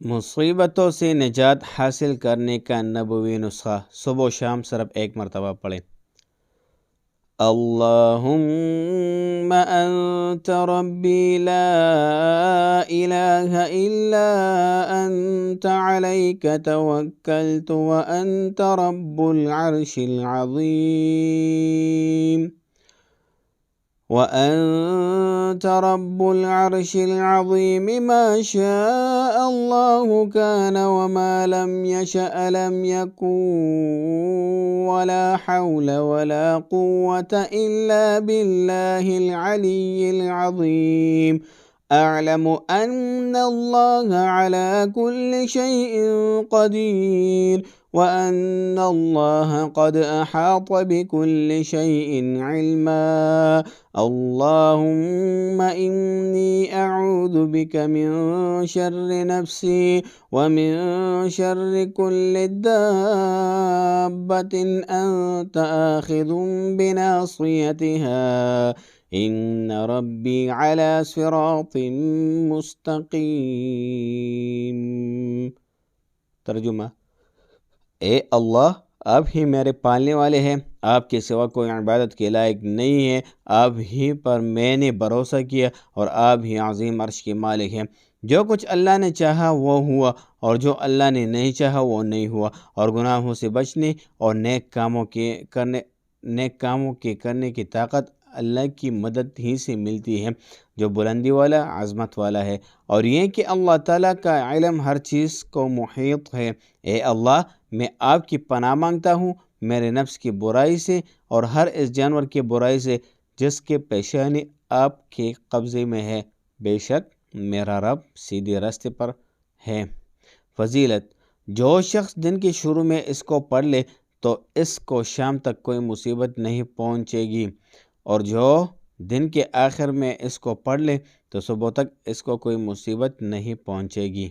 مصیبتوں سے نجات حاصل کرنے کا نبوی نسخہ صبح و شام صرف ایک مرتبہ پڑھیں۔ اللہم انت ربی لا الہ الا انت علیک توکلت وانت رب العرش العظیم وأنت رب العرش العظيم ما شاء الله كان وما لم يشأ لم يكن ولا حول ولا قوة إلا بالله العلي العظيم أعلم أن الله على كل شيء قدير وأن الله قد أحاط بكل شيء علما اللهم إني أعوذ بك من شر نفسي ومن شر كل دابة أنت آخذ بناصيتها إن ربي على صراط مستقيم۔ ترجمہ: اے اللہ، آپ ہی میرے پالنے والے ہیں، آپ کے سوا کوئی عبادت کے لائق نہیں ہے، آپ ہی پر میں نے بھروسہ کیا اور آپ ہی عظیم عرش کے مالک ہیں۔ جو کچھ اللہ نے چاہا وہ ہوا اور جو اللہ نے نہیں چاہا وہ نہیں ہوا، اور گناہوں سے بچنے اور نیک کاموں کے کرنے کی طاقت اللہ کی مدد ہی سے ملتی ہے جو بلندی والا، عظمت والا ہے، اور یہ کہ اللہ تعالیٰ کا علم ہر چیز کو محیط ہے۔ اے اللہ، میں آپ کی پناہ مانگتا ہوں میرے نفس کی برائی سے اور ہر اس جانور کی برائی سے جس کے پیشانی آپ کے قبضے میں ہے، بے شک میرا رب سیدھے راستے پر ہے۔ فضیلت: جو شخص دن کے شروع میں اس کو پڑھ لے تو اس کو شام تک کوئی مصیبت نہیں پہنچے گی، اور جو دن کے آخر میں اس کو پڑھ لے تو صبح تک اس کو کوئی مصیبت نہیں پہنچے گی۔